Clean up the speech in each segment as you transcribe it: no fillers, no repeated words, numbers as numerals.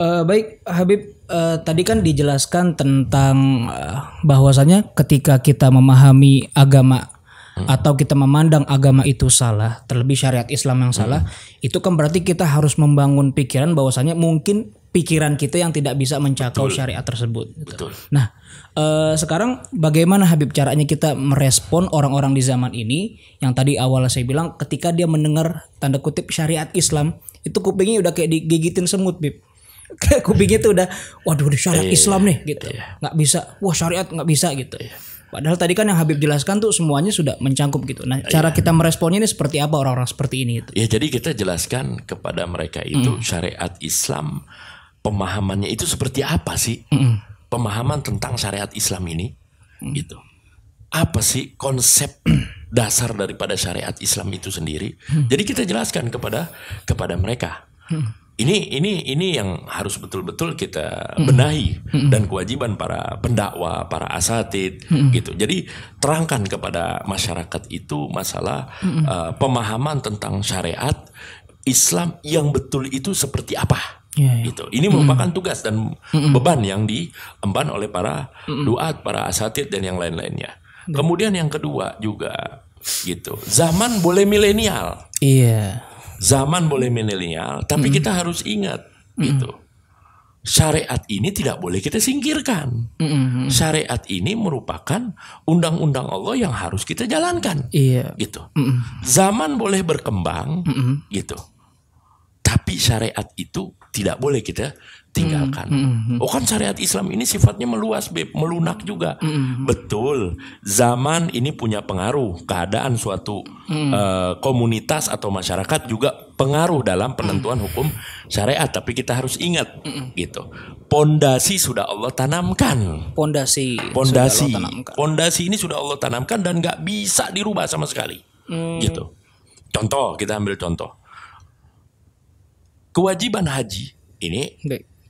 Baik Habib, tadi kan dijelaskan tentang bahwasanya ketika kita memahami agama atau kita memandang agama itu salah, terlebih syariat Islam yang salah, itu kan berarti kita harus membangun pikiran bahwasanya mungkin pikiran kita yang tidak bisa mencakup syariat tersebut. Gitu. Betul. Nah, sekarang bagaimana Habib caranya kita merespon orang-orang di zaman ini yang tadi awal saya bilang ketika dia mendengar tanda kutip syariat Islam itu kupingnya udah kayak digigitin semut, Bib. Kayak kupingnya tuh udah, waduh syariat Islam nih gitu, nggak bisa, wah syariat nggak bisa gitu. Padahal tadi kan yang Habib jelaskan tuh semuanya sudah mencangkup gitu. Nah, cara kita meresponnya ini seperti apa orang-orang seperti ini itu? Ya, jadi kita jelaskan kepada mereka itu syariat Islam, pemahamannya itu seperti apa sih? Pemahaman tentang syariat Islam ini, gitu. Apa sih konsep dasar daripada syariat Islam itu sendiri? Jadi kita jelaskan kepada mereka. Ini yang harus betul-betul kita benahi dan kewajiban para pendakwa, para asatid gitu. Jadi terangkan kepada masyarakat itu masalah pemahaman tentang syariat Islam yang betul itu seperti apa. Gitu. Ini merupakan tugas dan beban yang diemban oleh para duat, para asatid dan yang lain-lainnya. Kemudian yang kedua juga gitu. Zaman boleh milenial. Iya. Zaman boleh milenial, tapi kita harus ingat gitu. Syariat ini tidak boleh kita singkirkan. Syariat ini merupakan undang-undang Allah yang harus kita jalankan. Iya. Gitu. Zaman boleh berkembang gitu. Tapi syariat itu tidak boleh kita tinggalkan. Oh kan syariat Islam ini sifatnya meluas, Beb, melunak juga. Betul. Zaman ini punya pengaruh. Keadaan suatu komunitas atau masyarakat juga pengaruh dalam penentuan hukum syariat. Tapi kita harus ingat gitu. Pondasi sudah Allah tanamkan. Pondasi ini sudah Allah tanamkan dan nggak bisa dirubah sama sekali. Gitu. Contoh, kita ambil contoh. Kewajiban haji ini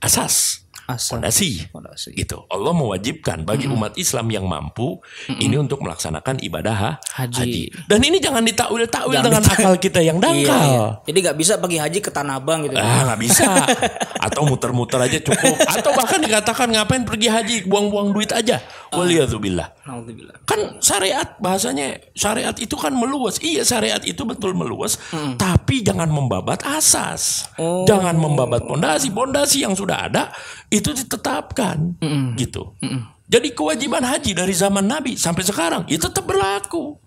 asas. Fondasi. Gitu. Allah mewajibkan bagi umat Islam yang mampu ini untuk melaksanakan ibadah haji. Dan ini jangan ditakwil-takwil dengan akal kita yang dangkal. Jadi nggak bisa pergi haji ke Tanah Abang gitu. Nggak bisa. Atau muter-muter aja cukup. Atau bahkan dikatakan ngapain pergi haji, buang-buang duit aja. Waliyadzubillah. Kan syariat, bahasanya syariat itu kan meluas. Iya, syariat itu betul meluas. Tapi jangan membabat asas. Jangan membabat pondasi yang sudah ada itu ditetapkan gitu. Jadi kewajiban haji dari zaman Nabi sampai sekarang itu tetap berlaku.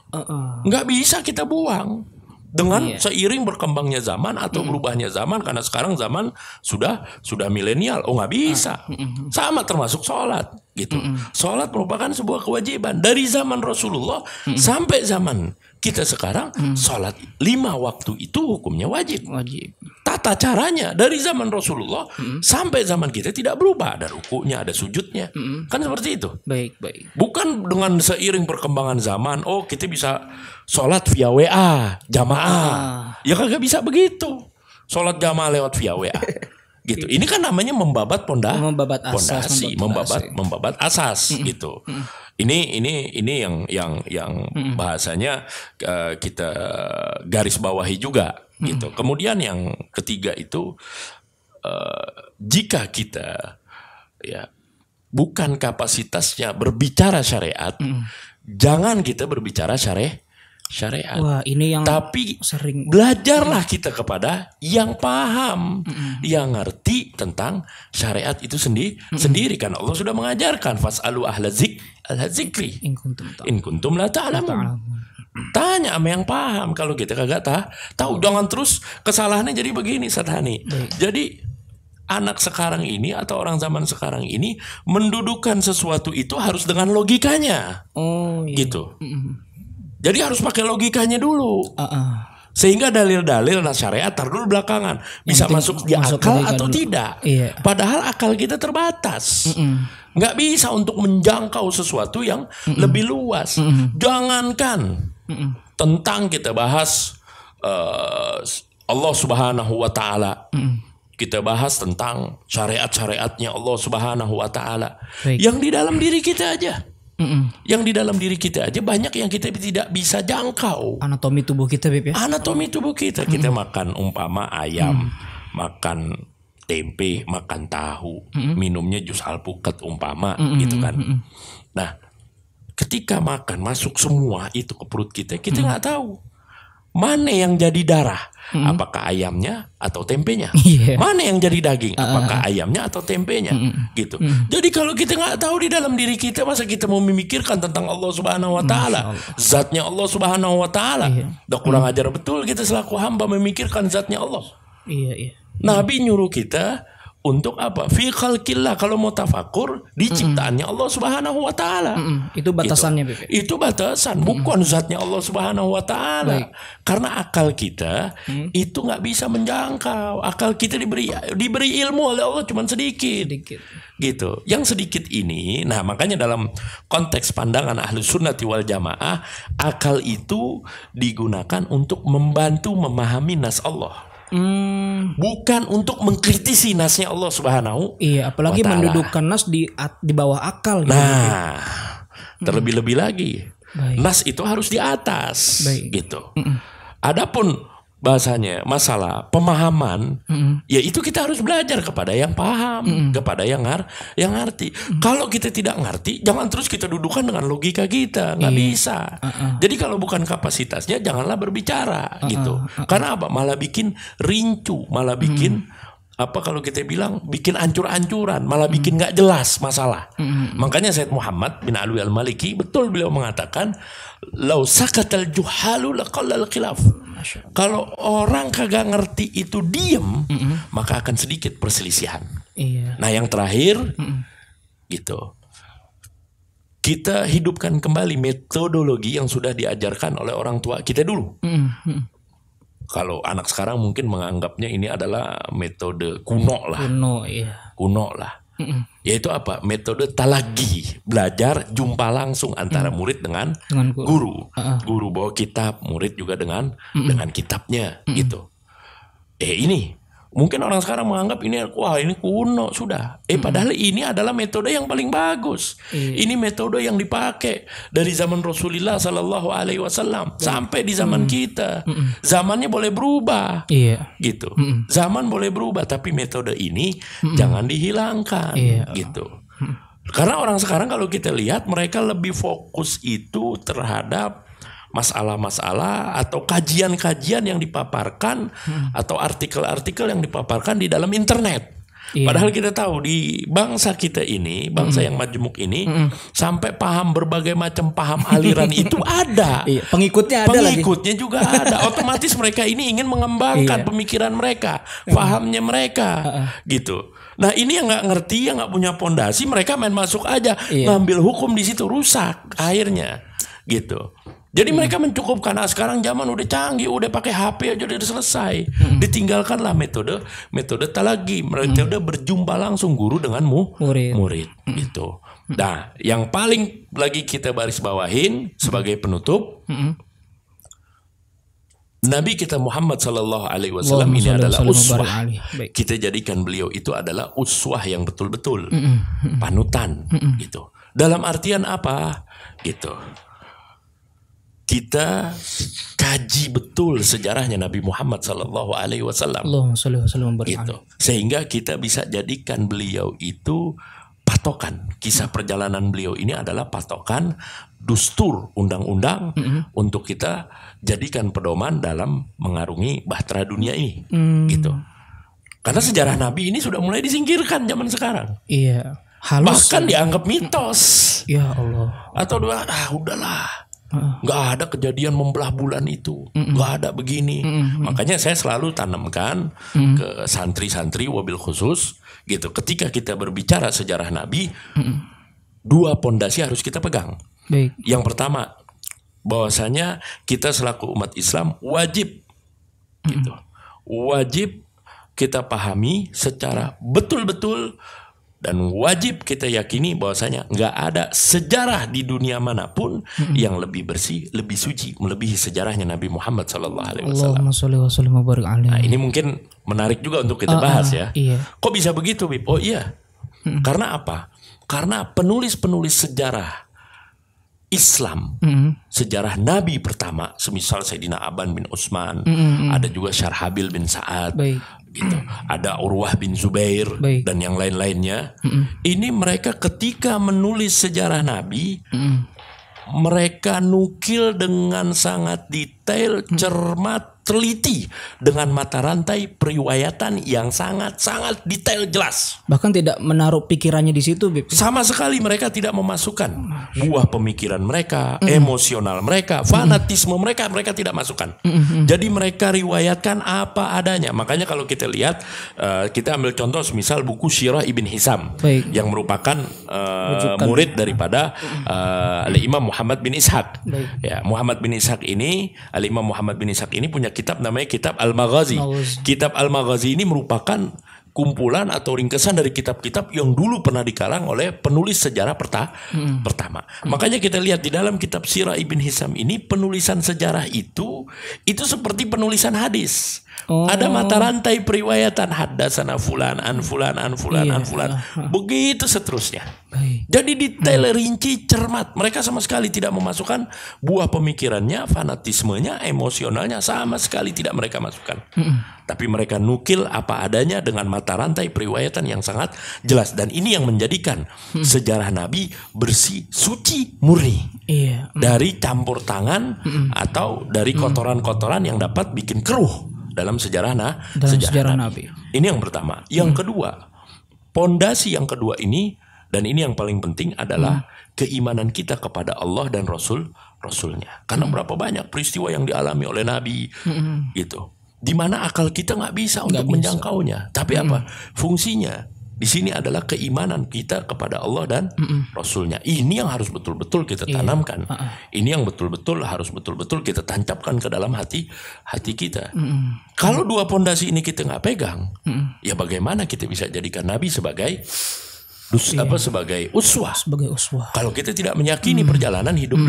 Nggak bisa kita buang dengan seiring berkembangnya zaman atau berubahnya zaman, karena sekarang zaman sudah milenial. Oh nggak bisa. Sama termasuk sholat gitu. Sholat merupakan sebuah kewajiban dari zaman Rasulullah sampai zaman kita sekarang. Sholat 5 waktu itu hukumnya wajib. Tata caranya dari zaman Rasulullah sampai zaman kita tidak berubah. Ada rukunya, ada sujudnya. Kan seperti itu. Baik. Bukan dengan seiring perkembangan zaman, oh kita bisa sholat via WA, jamaah. Ya kagak bisa begitu. Sholat jamaah lewat via WA. Gitu. Ini kan namanya membabat pondasi, membabat asas gitu. Ini yang bahasanya kita garis bawahi juga gitu. Kemudian yang ketiga itu jika kita bukan kapasitasnya berbicara syariat, jangan kita berbicara syariat. Wah, ini yang tapi sering belajarlah kita kepada yang paham, yang ngerti tentang syariat itu sendiri kan Allah sudah mengajarkan fasalu ahla zikri in kuntum la ta'lamun. Tanya sama yang paham. Kalau kita kagak tahu, jangan terus kesalahannya jadi begini, Sadhani. Jadi anak sekarang ini atau orang zaman sekarang ini mendudukan sesuatu itu harus dengan logikanya. Gitu. Jadi harus pakai logikanya dulu. Sehingga dalil-dalil syariat dulu belakangan. Bisa masuk di akal atau dulu. Tidak. Padahal akal kita terbatas. Nggak bisa untuk menjangkau sesuatu yang lebih luas. Jangankan tentang kita bahas Allah Subhanahu wa Ta'ala. Kita bahas tentang syariat-syariatnya Allah Subhanahu wa Ta'ala. Yang di dalam diri kita aja. Yang di dalam diri kita aja banyak yang kita tidak bisa jangkau. Anatomi tubuh kita, Bib, ya? Anatomi tubuh kita. Kita makan umpama ayam, makan tempe, makan tahu, minumnya jus alpukat umpama gitu kan. Nah, ketika makan masuk semua itu ke perut kita nggak tahu mana yang jadi darah, apakah ayamnya atau tempenya, mana yang jadi daging, apakah ayamnya atau tempenya, gitu. Jadi kalau kita nggak tahu di dalam diri kita, masa kita mau memikirkan tentang Allah Subhanahu Wa Taala, zatnya Allah Subhanahu Wa Taala? Udah kurang ajar betul kita selaku hamba memikirkan zatnya Allah. Nabi nyuruh kita untuk apa? Fi khalqillah, kalau mau tafakur di ciptaannya Allah Subhanahu Wa Taala. Itu batasannya, gitu. Itu batasan, bukan zatnya Allah Subhanahu Wa Taala. Karena akal kita itu nggak bisa menjangkau. Akal kita diberi ilmu oleh Allah cuma sedikit. Gitu. Yang sedikit ini, nah makanya dalam konteks pandangan Ahlus Sunnati wal Jamaah, akal itu digunakan untuk membantu memahami nas Allah. Bukan untuk mengkritisi nasnya Allah Subhanahu. Apalagi mendudukkan nas di bawah akal. Nah, terlebih-lebih lagi, nas itu harus di atas, gitu. Adapun bahasanya masalah pemahaman, ya itu kita harus belajar kepada yang paham, kepada yang ngerti. Kalau kita tidak ngerti, jangan terus kita dudukan dengan logika kita, nggak bisa. Jadi kalau bukan kapasitasnya, janganlah berbicara, gitu. Karena apa? Malah bikin rincu, malah bikin apa kalau kita bilang bikin ancur-ancuran, malah bikin nggak jelas masalah. Makanya Sayyid Muhammad bin Alwi al-Maliki betul beliau mengatakan, lau sakatal juhalu laqallal khilaf. Kalau orang kagak ngerti itu diem, maka akan sedikit perselisihan. Nah yang terakhir, gitu, kita hidupkan kembali metodologi yang sudah diajarkan oleh orang tua kita dulu. Kalau anak sekarang mungkin menganggapnya ini adalah metode kuno lah. Kuno lah. Yaitu apa? Metode talagi, belajar jumpa langsung antara murid dengan guru. Guru bawa kitab, murid juga dengan kitabnya, gitu. Ini mungkin orang sekarang menganggap ini, wah ini kuno sudah. Padahal ini adalah metode yang paling bagus. Ini metode yang dipakai dari zaman Rasulullah Sallallahu Alaihi Wasallam sampai di zaman kita. Zamannya boleh berubah, gitu. Zaman boleh berubah, tapi metode ini jangan dihilangkan, gitu. Karena orang sekarang kalau kita lihat mereka lebih fokus itu terhadap masalah-masalah atau kajian-kajian yang dipaparkan atau artikel-artikel yang dipaparkan di dalam internet. Padahal kita tahu di bangsa kita ini, bangsa yang majemuk ini, sampai paham berbagai macam paham aliran itu ada. Pengikutnya juga ada. Otomatis mereka ini ingin mengembangkan pemikiran mereka, pahamnya mereka, gitu. Nah ini yang nggak ngerti, yang nggak punya pondasi, mereka main masuk aja, ngambil hukum di situ, rusak akhirnya, gitu. Jadi mereka mencukupkan, sekarang zaman udah canggih, udah pakai HP aja udah selesai. Ditinggalkanlah metode talagi, metode berjumpa langsung guru dengan murid, gitu. Nah, yang paling lagi kita baris bawahin sebagai penutup, Nabi kita Muhammad Sallallahu Alaihi Wasallam ini adalah uswah. Kita jadikan beliau itu adalah uswah yang betul-betul panutan, gitu. Dalam artian apa? Gitu. Kita kaji betul sejarahnya Nabi Muhammad Sallallahu Alaihi Wasallam, gitu. Sehingga kita bisa jadikan beliau itu patokan. Kisah perjalanan beliau ini adalah patokan, dustur, undang-undang untuk kita jadikan pedoman dalam mengarungi bahtera dunia ini, gitu. Karena sejarah Nabi ini sudah mulai disingkirkan zaman sekarang. Halus. Bahkan dianggap mitos. Ya Allah. Atau udahlah. Nggak ada kejadian membelah bulan itu, nggak ada begini. Makanya saya selalu tanamkan ke santri-santri wabil khusus, gitu. Ketika kita berbicara sejarah Nabi, dua pondasi harus kita pegang. Yang pertama, bahwasanya kita selaku umat Islam wajib, gitu, wajib kita pahami secara betul-betul. Dan wajib kita yakini bahwasanya nggak ada sejarah di dunia manapun yang lebih bersih, lebih suci, melebihi sejarahnya Nabi Muhammad Sallallahu Alaihi Wasallam. Nah, ini mungkin menarik juga untuk kita bahas ya. Kok bisa begitu, Bib? Oh iya, karena apa? Karena penulis-penulis sejarah Islam, sejarah Nabi pertama, semisal Sayyidina Aban bin Utsman, ada juga Syarhabil bin Sa'ad, gitu. Ada Urwah bin Zubair Baik. dan yang lain-lainnya. Ini mereka ketika menulis sejarah Nabi, mereka nukil dengan sangat detail, cermat, teliti, dengan mata rantai periwayatan yang sangat-sangat detail jelas. Bahkan tidak menaruh pikirannya di situ, Bib. Sama sekali mereka tidak memasukkan buah pemikiran mereka, emosional mereka, fanatisme mereka tidak masukkan. Jadi mereka riwayatkan apa adanya. Makanya kalau kita lihat, kita ambil contoh misal buku Sirah Ibn Hisam, Baik. yang merupakan murid daripada Al-Imam Muhammad bin Ishaq. Ya, Muhammad bin Ishaq ini, Al-Imam Muhammad bin Ishaq ini punya kitab namanya Kitab Al-Maghazi. Kitab Al-Maghazi ini merupakan kumpulan atau ringkesan dari kitab-kitab yang dulu pernah dikarang oleh penulis sejarah pertama. Makanya kita lihat di dalam kitab Sirah Ibn Hisam ini, penulisan sejarah itu seperti penulisan hadis. Ada mata rantai periwayatan, haddatsana fulan an fulan an fulan an fulan. Begitu seterusnya. Jadi detail, rinci, cermat. Mereka sama sekali tidak memasukkan buah pemikirannya, fanatismenya, emosionalnya, sama sekali tidak mereka masukkan. Tapi mereka nukil apa adanya dengan mata rantai periwayatan yang sangat jelas. Dan ini yang menjadikan sejarah Nabi bersih, suci, murni. Dari campur tangan atau dari kotoran-kotoran yang dapat bikin keruh dalam sejarah Nabi. Ini yang pertama. Yang kedua, pondasi yang kedua ini, dan ini yang paling penting adalah keimanan kita kepada Allah dan Rasulnya. Karena berapa banyak peristiwa yang dialami oleh Nabi, gitu, di mana akal kita nggak bisa untuk menjangkaunya. Tapi apa fungsinya? Di sini adalah keimanan kita kepada Allah dan Rasulnya. Ini yang harus betul-betul kita tanamkan. Ini yang betul-betul harus betul-betul kita tancapkan ke dalam hati kita. Kalau dua pondasi ini kita nggak pegang, ya bagaimana kita bisa jadikan Nabi sebagai sebagai uswah. Kalau kita tidak meyakini perjalanan hidup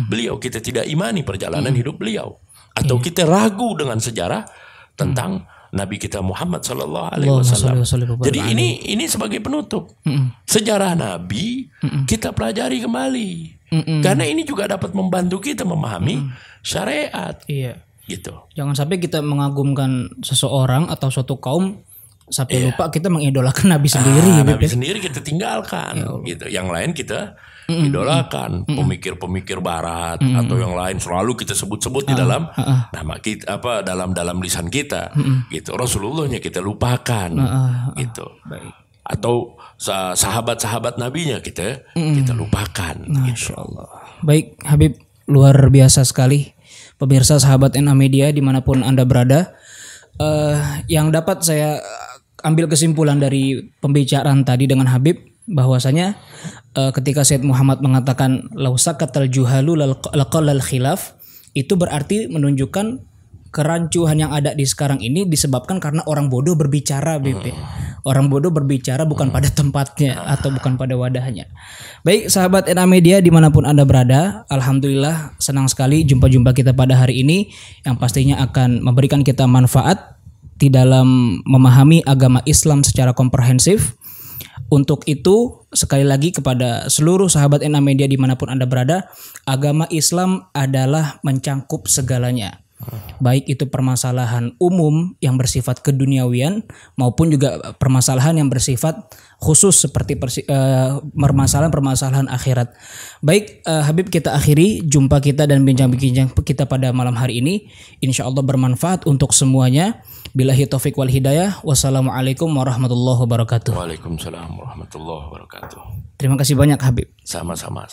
beliau, kita tidak imani perjalanan hidup beliau, atau kita ragu dengan sejarah tentang Nabi kita Muhammad Sallallahu Alaihi Wasallam. Jadi ini sebagai penutup sejarah Nabi, kita pelajari kembali, karena ini juga dapat membantu kita memahami syariat. Gitu. Jangan sampai kita mengagumkan seseorang atau suatu kaum sampai lupa kita mengidolakan Nabi sendiri. Nabi sendiri kita tinggalkan, gitu. Yang lain kita idolakan, pemikir-pemikir Barat atau yang lain selalu kita sebut-sebut di dalam nama kita, dalam lisan kita, gitu. Rasulullahnya kita lupakan, gitu. Atau sahabat-sahabat Nabinya kita lupakan. Masya Allah. Baik, Habib, luar biasa sekali. Pemirsa sahabat NA Media dimanapun Anda berada, yang dapat saya ambil kesimpulan dari pembicaraan tadi dengan Habib, bahwasanya ketika Sayyid Muhammad mengatakan lausakatal juhalu laqallal khilaf, itu berarti menunjukkan kerancuhan yang ada di sekarang ini disebabkan karena orang bodoh berbicara, BP. Orang bodoh berbicara bukan pada tempatnya atau bukan pada wadahnya. Baik, sahabat NA Media dimanapun Anda berada, alhamdulillah senang sekali jumpa kita pada hari ini, yang pastinya akan memberikan kita manfaat di dalam memahami agama Islam secara komprehensif. Untuk itu, sekali lagi kepada seluruh sahabat NA Media dimanapun Anda berada, agama Islam adalah mencangkup segalanya. Baik itu permasalahan umum yang bersifat keduniawian maupun juga permasalahan yang bersifat khusus seperti permasalahan akhirat. Baik, Habib, kita akhiri jumpa kita dan bincang-bincang kita pada malam hari ini. Insya Allah bermanfaat untuk semuanya. Billahi taufik wal hidayah. Wassalamualaikum warahmatullahi wabarakatuh. Waalaikumsalam warahmatullahi wabarakatuh. Terima kasih banyak, Habib. Sama-sama.